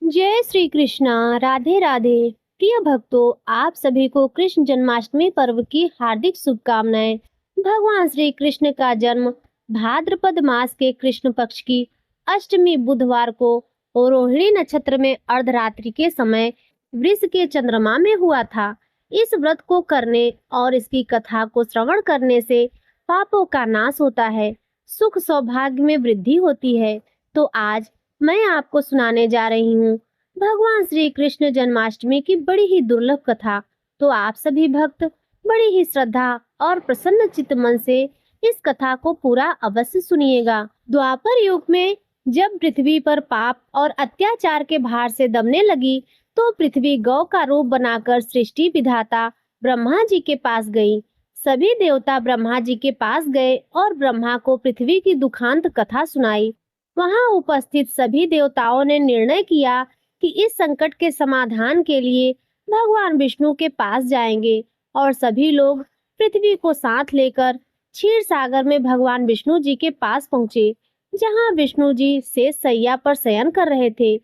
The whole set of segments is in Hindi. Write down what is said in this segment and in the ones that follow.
जय श्री कृष्णा। राधे राधे। प्रिय भक्तों, आप सभी को कृष्ण जन्माष्टमी पर्व की हार्दिक शुभकामनाएं। भगवान श्री कृष्ण का जन्म भाद्रपद मास के कृष्ण पक्ष की अष्टमी बुधवार को रोहिणी नक्षत्र में अर्धरात्रि के समय वृष के चंद्रमा में हुआ था। इस व्रत को करने और इसकी कथा को श्रवण करने से पापों का नाश होता है, सुख सौभाग्य में वृद्धि होती है। तो आज मैं आपको सुनाने जा रही हूँ भगवान श्री कृष्ण जन्माष्टमी की बड़ी ही दुर्लभ कथा। तो आप सभी भक्त बड़ी ही श्रद्धा और प्रसन्न चित्त मन से इस कथा को पूरा अवश्य सुनिएगा। द्वापर युग में जब पृथ्वी पर पाप और अत्याचार के भार से दबने लगी, तो पृथ्वी गौ का रूप बनाकर सृष्टि विधाता ब्रह्मा जी के पास गई। सभी देवता ब्रह्मा जी के पास गए और ब्रह्मा को पृथ्वी की दुखांत कथा सुनाई। वहां उपस्थित सभी देवताओं ने निर्णय किया कि इस संकट के समाधान के लिए भगवान विष्णु के पास जाएंगे और सभी लोग पृथ्वी को साथ लेकर क्षीर सागर में भगवान विष्णु जी के पास पहुंचे, जहां विष्णु जी शेष शैया पर शयन कर रहे थे।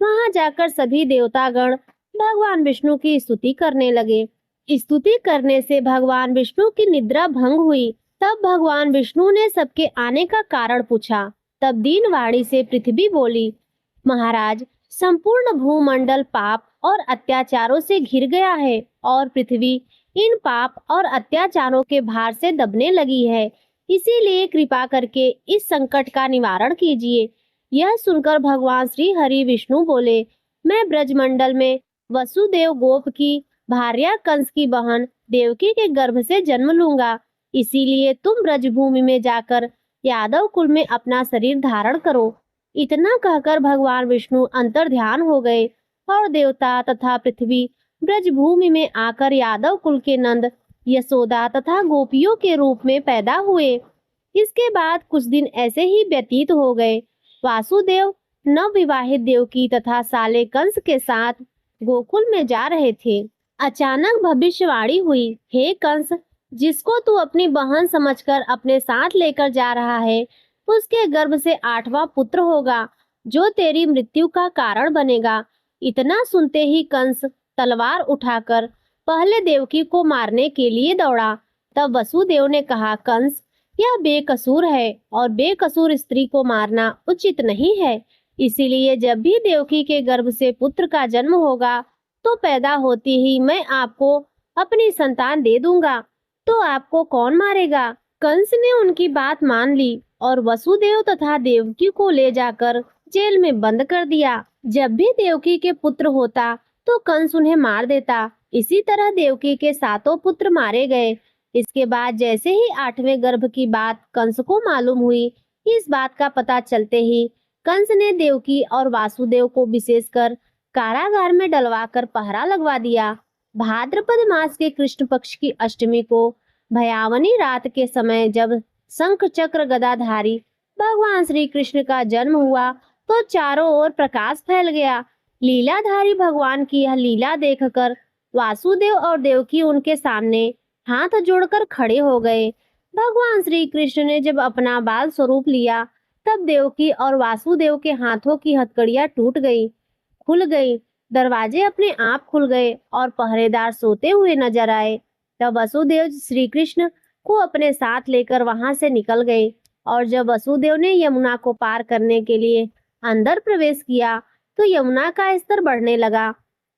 वहां जाकर सभी देवतागण भगवान विष्णु की स्तुति करने लगे। स्तुति करने से भगवान विष्णु की निद्रा भंग हुई। तब भगवान विष्णु ने सबके आने का कारण पूछा। तब दीनवाणी से पृथ्वी बोली, महाराज, संपूर्ण भूमंडल पाप और अत्याचारों से घिर गया है और पृथ्वी इन पाप और अत्याचारों के भार से दबने लगी है। इसीलिए कृपा करके इस संकट का निवारण कीजिए। यह सुनकर भगवान श्री हरि विष्णु बोले, मैं ब्रजमंडल में वसुदेव गोप की भार्या कंस की बहन देवकी के गर्भ से जन्म लूंगा। इसीलिए तुम ब्रजभूमि में जाकर यादव कुल में अपना शरीर धारण करो। इतना कहकर भगवान विष्णु अंतर ध्यान हो गए और देवता तथा पृथ्वी ब्रजभूमि में आकर यादव कुल के नंद यशोदा तथा गोपियों के रूप में पैदा हुए। इसके बाद कुछ दिन ऐसे ही व्यतीत हो गए। वासुदेव नवविवाहित देवकी तथा साले कंस के साथ गोकुल में जा रहे थे। अचानक भविष्यवाणी हुई, हे कंस, जिसको तू अपनी बहन समझकर अपने साथ लेकर जा रहा है, उसके गर्भ से 8वां पुत्र होगा, जो तेरी मृत्यु का कारण बनेगा। इतना सुनते ही कंस तलवार उठाकर पहले देवकी को मारने के लिए दौड़ा। तब वसुदेव ने कहा, कंस, यह बेकसूर है और बेकसूर स्त्री को मारना उचित नहीं है। इसीलिए जब भी देवकी के गर्भ से पुत्र का जन्म होगा, तो पैदा होती ही मैं आपको अपनी संतान दे दूंगा। तो आपको कौन मारेगा? कंस ने उनकी बात मान ली और वसुदेव तथा देवकी को ले जाकर जेल में बंद कर दिया। जब भी देवकी के पुत्र होता, तो कंस उन्हें मार देता। इसी तरह देवकी के 7 पुत्र मारे गए। इसके बाद जैसे ही 8वें गर्भ की बात कंस को मालूम हुई, इस बात का पता चलते ही कंस ने देवकी और वासुदेव को विशेषकर कारागार में डलवाकर पहरा लगवा दिया। भाद्रपद मास के कृष्ण पक्ष की अष्टमी को भयावनी रात के समय जब शंख चक्र गदाधारी भगवान श्री कृष्ण का जन्म हुआ, तो चारों ओर प्रकाश फैल गया। लीलाधारी भगवान की यह लीला देखकर वासुदेव और देवकी उनके सामने हाथ जोड़कर खड़े हो गए। भगवान श्री कृष्ण ने जब अपना बाल स्वरूप लिया, तब देवकी और वासुदेव के हाथों की हथकड़ियां टूट गई, खुल गई। दरवाजे अपने आप खुल गए और पहरेदार सोते हुए नजर आए। तब वसुदेव श्री कृष्ण को अपने साथ लेकर वहां से निकल गए और जब वसुदेव ने यमुना को पार करने के लिए अंदर प्रवेश किया, तो यमुना का स्तर बढ़ने लगा।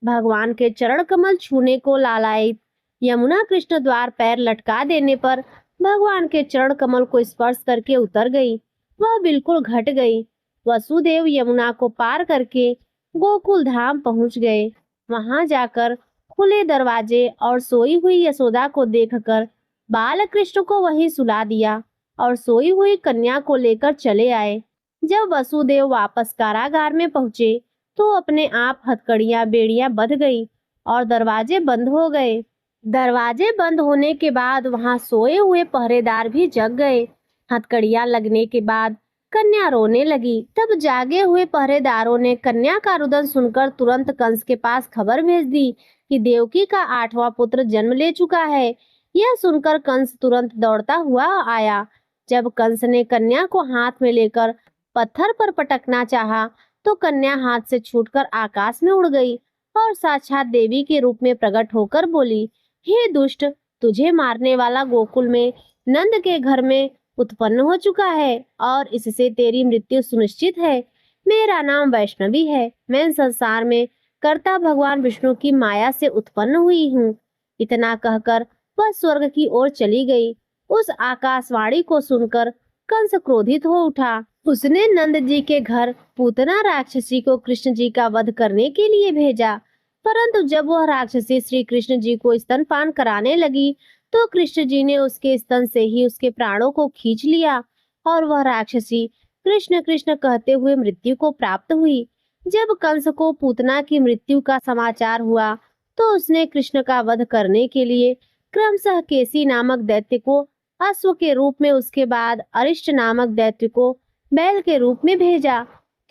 भगवान के चरण कमल छूने को लालायित यमुना कृष्ण द्वार पैर लटका देने पर भगवान के चरण कमल को स्पर्श करके उतर गई। वह बिल्कुल घट गई। वसुदेव यमुना को पार करके गोकुल धाम पहुंच गए। वहां जाकर खुले दरवाजे और सोई हुई यशोदा को देखकर बाल कृष्ण को वहीं सुला दिया और सोई हुई कन्या को लेकर चले आए। जब वसुदेव वापस कारागार में पहुंचे, तो अपने आप हथकड़ियां बेड़ियां बंध गई और दरवाजे बंद हो गए। दरवाजे बंद होने के बाद वहां सोए हुए पहरेदार भी जग गए। हथकड़ियां लगने के बाद कन्या रोने लगी। तब जागे हुए पहरेदारों ने कन्या का रुदन सुनकर तुरंत कंस के पास खबर भेज दी कि देवकी का 8वां पुत्र जन्म ले चुका है। यह सुनकर कंस तुरंत दौड़ता हुआ आया। जब कंस ने कन्या को हाथ में लेकर पत्थर पर पटकना चाहा, तो कन्या हाथ से छूटकर आकाश में उड़ गई और साक्षात देवी के रूप में प्रकट होकर बोली, हे दुष्ट, तुझे मारने वाला गोकुल में नंद के घर में उत्पन्न हो चुका है और इससे तेरी मृत्यु सुनिश्चित है। मेरा नाम वैष्णवी है। मैं संसार में कर्ता भगवान विष्णु की माया से उत्पन्न हुई हूँ। इतना कहकर वह स्वर्ग की ओर चली गई। उस आकाशवाणी को सुनकर कंस क्रोधित हो उठा। उसने नंद जी के घर पूतना राक्षसी को कृष्ण जी का वध करने के लिए भेजा, परंतु जब वह राक्षसी श्री कृष्ण जी को स्तनपान कराने लगी तो कृष्ण जी ने उसके स्तन से ही उसके प्राणों को खींच लिया और वह राक्षसी कृष्ण कृष्ण कहते हुए मृत्यु को प्राप्त हुई। जब कंस को पूतना की मृत्यु का समाचार हुआ तो उसने कृष्ण का वध करने के लिए क्रमशः केसी नामक दैत्य को अश्व के रूप में, उसके बाद अरिष्ट नामक दैत्य को बैल के रूप में भेजा,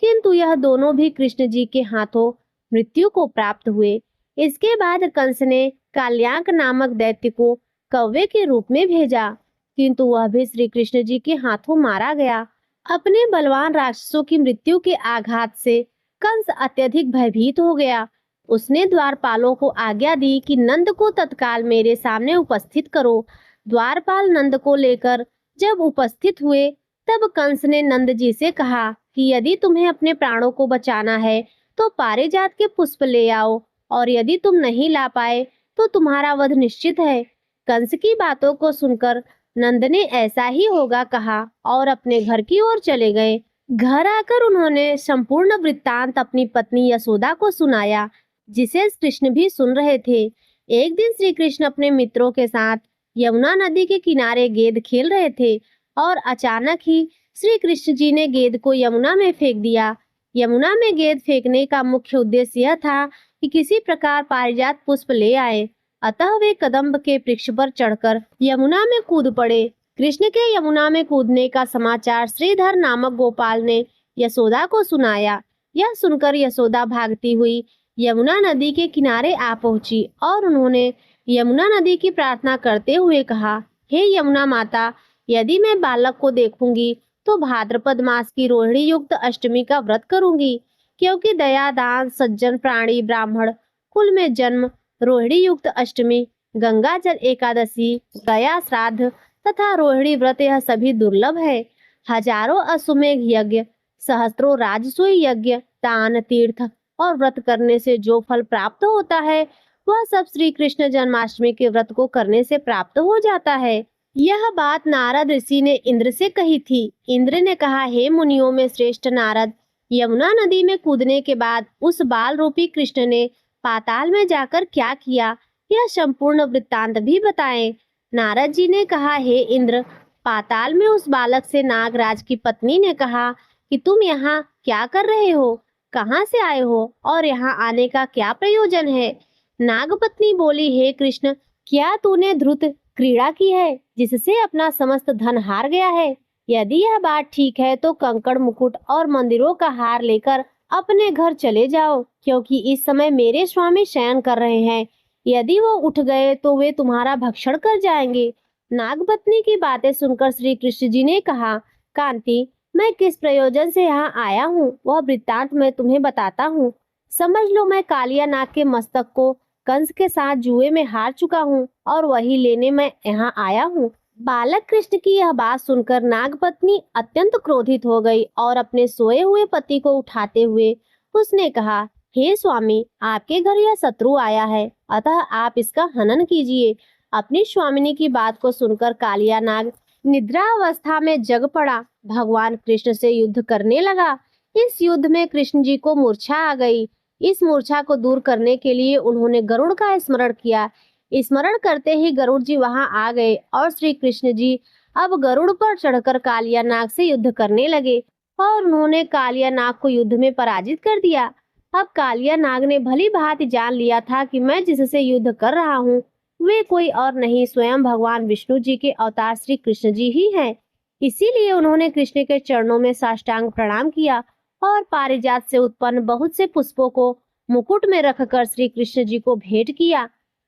किंतु यह दोनों भी कृष्ण जी के हाथों मृत्यु को प्राप्त हुए। इसके बाद कंस ने काल्याक नामक दैत्य को कौवे के रूप में भेजा, किंतु वह भी श्री कृष्ण जी के हाथों मारा गया। अपने बलवान राक्षसों की मृत्यु के आघात से कंस अत्यधिक भयभीत हो गया। उसने द्वारपालों को आज्ञा दी कि नंद को तत्काल मेरे सामने उपस्थित करो। द्वारपाल नंद को लेकर जब उपस्थित हुए तब कंस ने नंद जी से कहा कि यदि तुम्हें अपने प्राणों को बचाना है तो पारिजात के पुष्प ले आओ, और यदि तुम नहीं ला पाए तो तुम्हारा वध निश्चित है। कंस की बातों को सुनकर नंद ने ऐसा ही होगा कहा और अपने घर की ओर चले गए। घर आकर उन्होंने संपूर्ण वृत्तांत अपनी पत्नी यशोदा को सुनाया, जिसे कृष्ण भी सुन रहे थे। एक दिन श्री कृष्ण अपने मित्रों के साथ यमुना नदी के किनारे गेंद खेल रहे थे और अचानक ही श्री कृष्ण जी ने गेंद को यमुना में फेंक दिया। यमुना में गेंद फेंकने का मुख्य उद्देश्य यह था कि किसी प्रकार पारिजात पुष्प ले आए, अतः वे कदम्ब के वृक्ष पर चढ़कर यमुना में कूद पड़े। कृष्ण के यमुना में कूदने का समाचार श्रीधर नामक गोपाल ने यशोदा को सुनाया। यह सुनकर यशोदा भागती हुई यमुना नदी के किनारे आ पहुंची और उन्होंने यमुना नदी की प्रार्थना करते हुए कहा, हे यमुना माता, यदि मैं बालक को देखूंगी तो भाद्रपद मास की रोहिणी युक्त अष्टमी का व्रत करूंगी, क्योंकि दया दान सज्जन प्राणी ब्राह्मण कुल में जन्म, रोहिणी युक्त अष्टमी, गंगा जल एकादशी, गया श्राद्ध तथा रोहिणी व्रत यह सभी दुर्लभ है। हजारों अश्वमेघ यज्ञ, सहस्त्रों राजसूय यज्ञ, दान तीर्थ और व्रत करने से जो फल प्राप्त होता है वह सब श्री कृष्ण जन्माष्टमी के व्रत को करने से प्राप्त हो जाता है। यह बात नारद ऋषि ने इंद्र से कही थी। इंद्र ने कहा, हे मुनियों में श्रेष्ठ नारद, यमुना नदी में कूदने के बाद उस बाल रूपी कृष्ण ने पाताल में जाकर क्या किया, यह संपूर्ण वृत्तांत भी बताएं। नारद जी ने कहा, हे इंद्र, पाताल में उस बालक से नागराज की पत्नी ने कहा कि तुम यहाँ क्या कर रहे हो, कहाँ से आए हो और यहाँ आने का क्या प्रयोजन है। नागपत्नी बोली, हे कृष्ण, क्या तूने धृत क्रीड़ा की है जिससे अपना समस्त धन हार गया है? यदि यह बात ठीक है तो कंकड़ मुकुट और मंदिरों का हार लेकर अपने घर चले जाओ, क्योंकि इस समय मेरे स्वामी शयन कर रहे हैं। यदि वो उठ गए तो वे तुम्हारा भक्षण कर जाएंगे। नागपत्नी की बातें सुनकर श्री कृष्ण जी ने कहा, कांति, मैं किस प्रयोजन से यहाँ आया हूँ वह वृत्तांत मैं तुम्हें बताता हूँ। समझ लो, मैं कालिया नाग के मस्तक को कंस के साथ जुए में हार चुका हूँ और वही लेने मैं यहाँ आया हूँ। बालक कृष्ण की यह बात सुनकर नागपत्नी अत्यंत क्रोधित हो गई और अपने सोए हुए पति को उठाते हुए उसने कहा, हे स्वामी, आपके घर यह शत्रु आया है, अतः आप इसका हनन कीजिए। अपनी स्वामिनी की बात को सुनकर कालिया नाग निद्रा अवस्था में जग पड़ा, भगवान कृष्ण से युद्ध करने लगा। इस युद्ध में कृष्ण जी को मूर्छा आ गई। इस मूर्छा को दूर करने के लिए उन्होंने गरुड़ का स्मरण किया। स्मरण करते ही गरुड़ जी वहां आ गए और श्री कृष्ण जी अब गरुड़ पर चढ़कर कालिया नाग से युद्ध करने लगे और उन्होंने कालिया नाग को युद्ध में पराजित कर दिया। अब कालिया नाग ने भली भांति जान लिया था कि मैं जिससे युद्ध कर रहा हूँ वे कोई और नहीं, स्वयं भगवान विष्णु जी के अवतार श्री कृष्ण जी ही हैं। इसीलिए उन्होंने कृष्ण के चरणों में साष्टांग प्रणाम किया और पारिजात से उत्पन्न बहुत से पुष्पों को मुकुट में रखकर श्री कृष्ण जी को भेंट किया।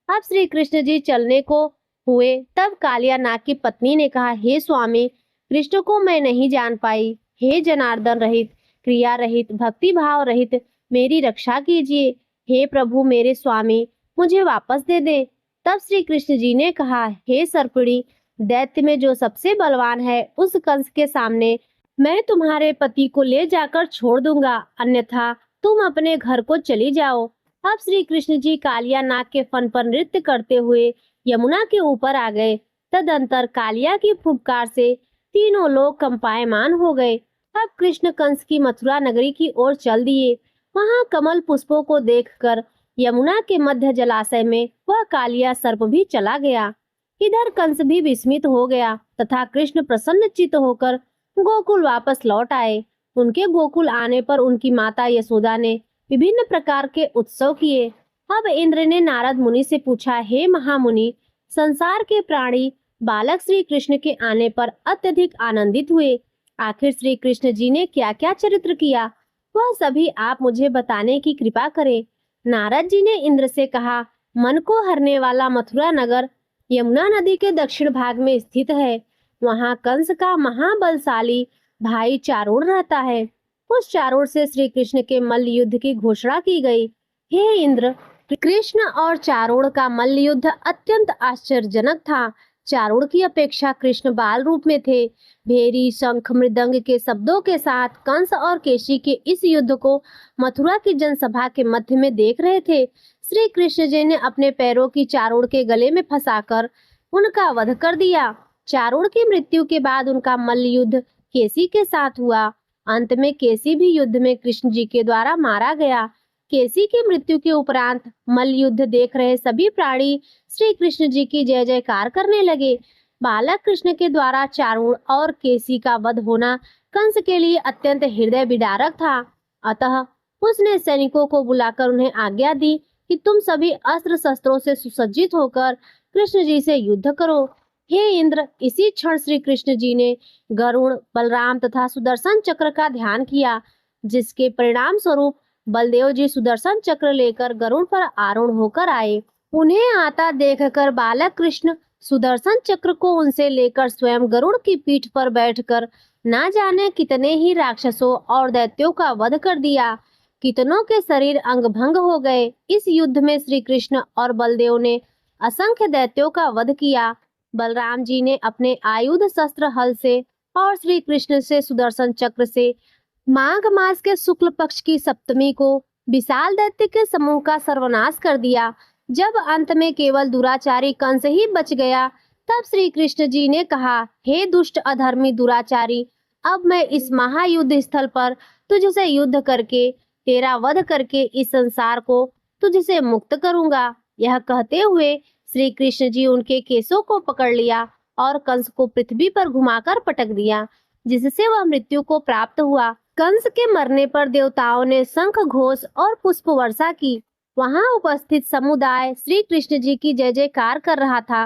अब श्री कृष्ण जी चलने को हुए तब कालिया नाग की पत्नी ने कहा, हे स्वामी, कृष्ण को मैं नहीं जान पाई। हे जनार्दन रहित, क्रिया रहित, भक्ति भाव रहित मेरी रक्षा कीजिए। हे प्रभु मेरे स्वामी, मुझे वापस दे दे। तब श्री कृष्ण जी ने कहा, हे सर्पिणी, दैत्य में जो सबसे बलवान है उस कंस के सामने मैं तुम्हारे पति को ले जाकर छोड़ दूंगा, अन्यथा तुम अपने घर को चली जाओ। अब श्री कृष्ण जी कालिया नाग के फन पर नृत्य करते हुए यमुना के ऊपर आ गए। तदंतर कालिया की फुफकार से तीनों लोग कंपायमान हो गए। अब कृष्ण कंस की मथुरा नगरी की ओर चल दिए। वहां कमल पुष्पों को देखकर यमुना के मध्य जलाशय में वह कालिया सर्प भी चला गया। इधर कंस भी विस्मित हो गया तथा कृष्ण प्रसन्नचित्त होकर गोकुल वापस लौट आए। उनके गोकुल आने पर उनकी माता यशोदा ने विभिन्न प्रकार के उत्सव किए। अब इंद्र ने नारद मुनि से पूछा, हे महामुनि, संसार के प्राणी बालक श्री कृष्ण के आने पर अत्यधिक आनंदित हुए। आखिर श्री कृष्ण जी ने क्या क्या चरित्र किया, वह सभी आप मुझे बताने की कृपा करें। नारद जी ने इंद्र से कहा, मन को हरने वाला मथुरा नगर यमुना नदी के दक्षिण भाग में स्थित है। वहां कंस का महाबलशाली भाई चारूण रहता है। उस चारूण से श्री कृष्ण के मल्ल युद्ध की घोषणा की गई। हे इंद्र, कृष्ण और चारूण का मल्ल युद्ध अत्यंत आश्चर्यजनक था। चारूण की अपेक्षा कृष्ण बाल रूप में थे। भेरी, शंख, मृदंग के शब्दों के साथ कंस और केशी के इस युद्ध को मथुरा की जनसभा के मध्य में देख रहे थे। श्री कृष्ण जी ने अपने पैरों की चारूण के गले में फंसाकर उनका वध कर दिया। चारूण की मृत्यु के बाद उनका मल्ल युद्ध केसी के साथ हुआ। अंत में केसी भी युद्ध में कृष्ण जी के द्वारा मारा गया। केसी की मृत्यु के उपरांत मल्ल युद्ध देख रहे सभी प्राणी श्री कृष्ण जी की जय जयकार करने लगे। बालक कृष्ण के द्वारा चारूण और केसी का वध होना कंस के लिए अत्यंत हृदय विदारक था। अतः उसने सैनिकों को बुलाकर उन्हें आज्ञा दी कि तुम सभी अस्त्र शस्त्रों से सुसज्जित होकर कृष्ण जी से युद्ध करो। हे इंद्र, इसी क्षण श्री कृष्ण जी ने गरुड़, बलराम तथा सुदर्शन चक्र का ध्यान किया, जिसके परिणाम स्वरूप बलदेव जी सुदर्शन चक्र लेकर गरुड़ पर आरूढ़ होकर आए। उन्हें आता देखकर बालक कृष्ण सुदर्शन चक्र को उनसे लेकर स्वयं गरुड़ की पीठ पर बैठकर ना जाने कितने ही राक्षसों और दैत्यों का वध कर दिया। कितनों के शरीर अंग भंग हो गए। इस युद्ध में श्री कृष्ण और बलदेव ने असंख्य दैत्यों का वध किया। बलराम जी ने अपने आयुध शस्त्र हल से और श्री कृष्ण से सुदर्शन चक्र से माघ मास के शुक्ल पक्ष की सप्तमी को विशाल दैत्य के समूह का सर्वनाश कर दिया। जब अंत में केवल दुराचारी कंस ही बच गया, तब श्री कृष्ण जी ने कहा, हे दुष्ट अधर्मी दुराचारी, अब मैं इस महायुद्ध स्थल पर तुझसे युद्ध करके तेरा वध करके इस संसार को तुझसे मुक्त करूंगा। यह कहते हुए श्री कृष्ण जी उनके केसों को पकड़ लिया और कंस को पृथ्वी पर घुमाकर पटक दिया, जिससे वह मृत्यु को प्राप्त हुआ। कंस के मरने पर देवताओं ने शंख घोष और पुष्प वर्षा की। वहां उपस्थित समुदाय श्री कृष्ण जी की जय जयकार कर रहा था।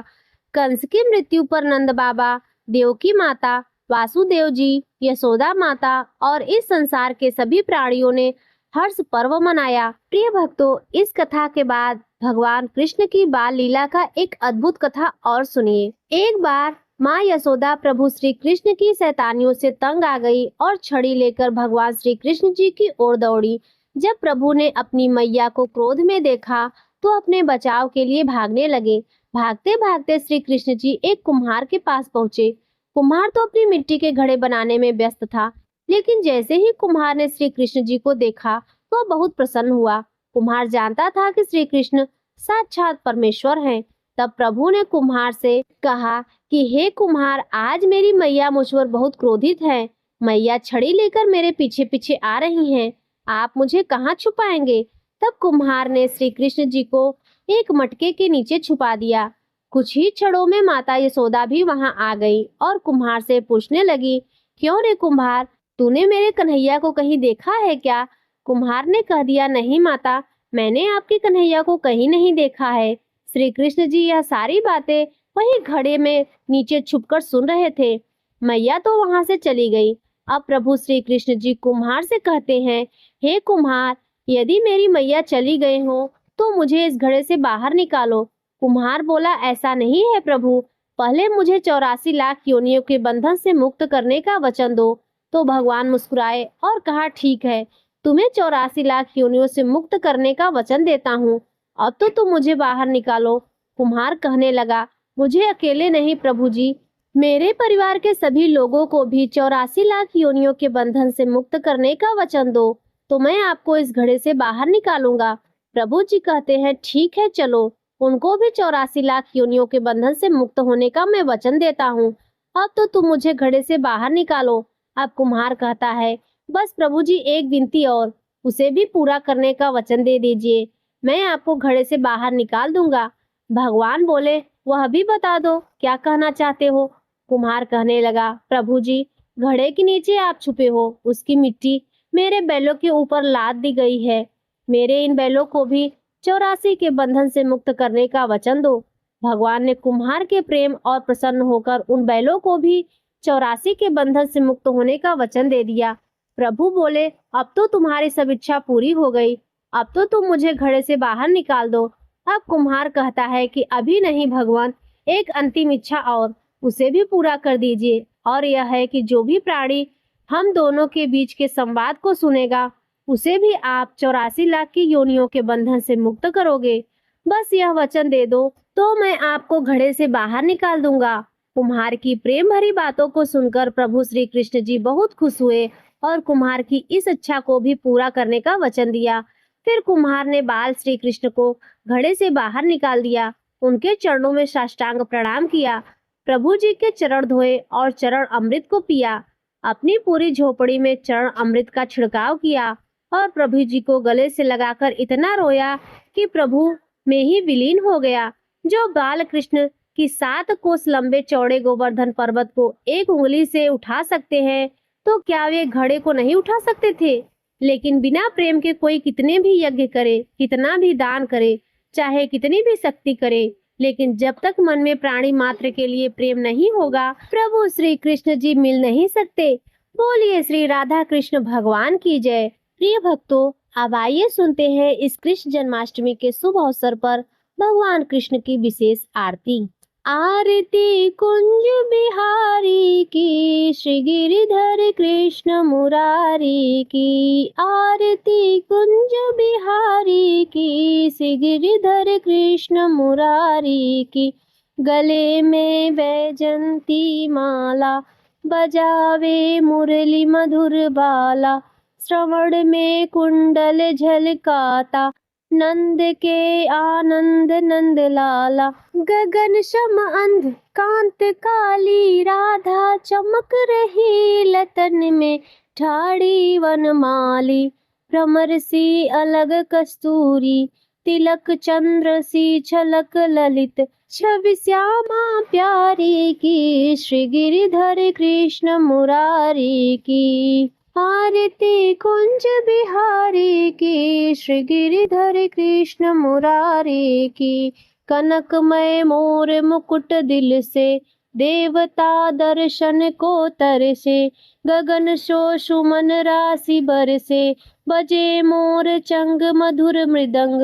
कंस की मृत्यु पर नंद बाबा, देवकी माता, वासुदेव जी, यशोदा माता और इस संसार के सभी प्राणियों ने हर्ष पर्व मनाया। प्रिय भक्तों, इस कथा के बाद भगवान कृष्ण की बाल लीला का एक अद्भुत कथा और सुनिए। एक बार माँ यशोदा प्रभु श्री कृष्ण की शैतानियों से तंग आ गई और छड़ी लेकर भगवान श्री कृष्ण जी की ओर दौड़ी। जब प्रभु ने अपनी मैया को क्रोध में देखा तो अपने बचाव के लिए भागने लगे। भागते भागते श्री कृष्ण जी एक कुम्हार के पास पहुँचे। कुम्हार तो अपनी मिट्टी के घड़े बनाने में व्यस्त था, लेकिन जैसे ही कुम्हार ने श्री कृष्ण जी को देखा तो बहुत प्रसन्न हुआ। कुम्हार जानता था कि श्री कृष्ण साक्षात परमेश्वर हैं। तब प्रभु ने कुम्हार से कहा कि हे कुम्हार, आज मेरी मैया मुझ पर बहुत क्रोधित है। मैया छड़ी लेकर मेरे पीछे पीछे आ रही हैं। आप मुझे कहाँ छुपाएंगे? तब कुम्हार ने श्री कृष्ण जी को एक मटके के नीचे छुपा दिया। कुछ ही क्षणों में माता यशोदा भी वहां आ गई और कुम्हार से पूछने लगी, क्यों रे कुम्हार, तूने मेरे कन्हैया को कहीं देखा है क्या? कुम्हार ने कह दिया, नहीं माता, मैंने आपके कन्हैया को कहीं नहीं देखा है। श्री कृष्ण जी यह सारी बातें वही घड़े में नीचे छुपकर सुन रहे थे। मैया तो वहां से चली गई। अब प्रभु श्री कृष्ण जी कुम्हार से कहते हैं, हे कुम्हार, यदि मेरी मैया चली गई हो तो मुझे इस घड़े से बाहर निकालो। कुम्हार बोला, ऐसा नहीं है प्रभु, पहले मुझे 84 लाख योनियों के बंधन से मुक्त करने का वचन दो, तो भगवान मुस्कुराए और कहा, ठीक है, तुम्हें 84 लाख योनियों से मुक्त करने का वचन देता हूँ। अब तो तुम मुझे बाहर निकालो। कुम्हार कहने लगा, मुझे अकेले नहीं प्रभु जी, मेरे परिवार के सभी लोगों को भी 84 लाख योनियों के बंधन से मुक्त करने का वचन दो, तो मैं आपको इस घड़े से बाहर निकालूंगा। प्रभु जी कहते हैं, ठीक है, चलो, उनको भी 84 लाख योनियों के बंधन से मुक्त होने का मैं वचन देता हूँ। अब तो तुम मुझे घड़े से बाहर निकालो। अब कुम्हार कहता है, बस प्रभु जी, एक विनती और, उसे भी पूरा करने का वचन दे दीजिए, मैं आपको घड़े से बाहर निकाल दूंगा। भगवान बोले, वह भी बता दो, क्या कहना चाहते हो। कुम्हार कहने लगा, प्रभु जी, घड़े के नीचे आप छुपे हो, उसकी मिट्टी मेरे बैलों के ऊपर लाद दी गई है। मेरे इन बैलों को भी 84 के बंधन से मुक्त करने का वचन दो। भगवान ने कुम्हार के प्रेम और प्रसन्न होकर उन बैलों को भी 84 के बंधन से मुक्त होने का वचन दे दिया। प्रभु बोले, अब तो तुम्हारी सब इच्छा पूरी हो गई, अब तो तुम मुझे घड़े से बाहर निकाल दो। अब कुम्हार कहता है कि अभी नहीं भगवान, एक अंतिम इच्छा और, उसे भी पूरा कर दीजिए, और यह है कि जो भी प्राणी हम दोनों के बीच के संवाद को सुनेगा, उसे भी आप 84 लाख की योनियों के बंधन से मुक्त करोगे। बस यह वचन दे दो, तो मैं आपको घड़े से बाहर निकाल दूंगा। कुम्हार की प्रेम भरी बातों को सुनकर प्रभु श्री कृष्ण जी बहुत खुश हुए और कुम्हार की इस इच्छा को भी पूरा करने का वचन दिया। फिर कुम्हार ने बाल श्री कृष्ण को घड़े से बाहर निकाल दिया, उनके चरणों में साष्टांग प्रणाम किया, प्रभु जी के चरण धोए और चरण अमृत को पिया, अपनी पूरी झोपड़ी में चरण अमृत का छिड़काव किया और प्रभु जी को गले से लगाकर इतना रोया कि प्रभु में ही विलीन हो गया। जो बाल कृष्ण की 7 कोस लंबे चौड़े गोवर्धन पर्वत को एक उंगली से उठा सकते हैं, तो क्या वे घड़े को नहीं उठा सकते थे। लेकिन बिना प्रेम के कोई कितने भी यज्ञ करे, कितना भी दान करे, चाहे कितनी भी शक्ति करे, लेकिन जब तक मन में प्राणी मात्र के लिए प्रेम नहीं होगा, प्रभु श्री कृष्ण जी मिल नहीं सकते। बोलिए श्री राधा कृष्ण भगवान की जय। प्रिय भक्तों, अब आइए सुनते हैं इस कृष्ण जन्माष्टमी के शुभ अवसर पर भगवान कृष्ण की विशेष आरती। आरती कुंज बिहारी की, श्री गिरिधर कृष्ण मुरारी की। आरती कुंज बिहारी की, श्री गिरिधर कृष्ण मुरारी की। गले में वैजंती माला, बजावे मुरली मधुर बाला। श्रवण में कुंडल झलकाता, नंद के आनंद नंद लाला। गगन शम अंध कांत काली, राधा चमक रही लतन में ठाड़ी वनमाली। भ्रमर सी अलग कस्तूरी, तिलक चंद्र सी छलक ललित। छवि श्यामा प्यारी की, श्री गिरिधर कृष्ण मुरारी की। आरती कुंज बिहारी की, श्री गिरिधर कृष्ण मुरारी की। कनकमय मोर मुकुट दिल से, देवता दर्शन को तरसे। गगन शो सुमन राशि बरसे, बजे मोर चंग मधुर मृदंग।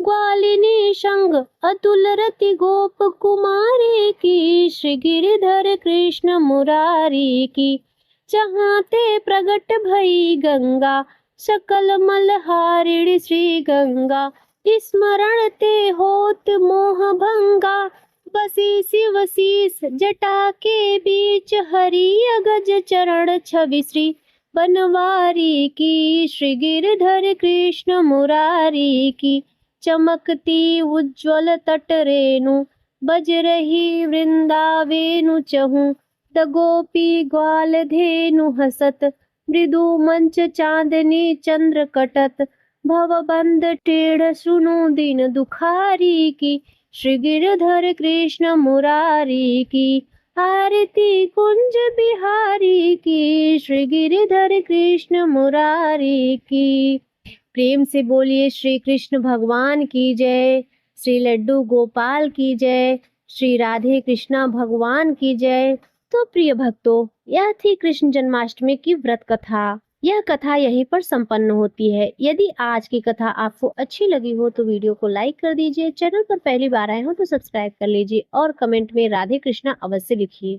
ग्वालिनी संग अतुल रति गोप कुमारी की, श्री गिरिधर कृष्ण मुरारी की। जहाँ ते प्रगट भई गंगा, सकल मलहारिणी श्री गंगा। स्मरण ते होत मोह भंगा, बसी शिव शीस जटा के बीच। हरि अगज चरण छवि श्री बनवारी की, श्री गिरधर कृष्ण मुरारी की। चमकती उज्ज्वल तट रेणु, बज रही वृंदावेनु चहु। द गोपी ग्वाल धेनु हसत, मृदु मंच चांदनी चंद्र कटत। भवबंध टेढ़ सुनु दीन दुखारी की, श्री गिरधर कृष्ण मुरारी की। आरती कुंज बिहारी की, श्री गिरधर कृष्ण मुरारी की। प्रेम से बोलिए श्री कृष्ण भगवान की जय, श्री लड्डू गोपाल की जय, श्री राधे कृष्णा भगवान की जय। तो प्रिय भक्तों, यह थी कृष्ण जन्माष्टमी की व्रत कथा। यह कथा यहीं पर संपन्न होती है। यदि आज की कथा आपको अच्छी लगी हो तो वीडियो को लाइक कर दीजिए, चैनल पर पहली बार आए हो तो सब्सक्राइब कर लीजिए और कमेंट में राधे कृष्णा अवश्य लिखिए।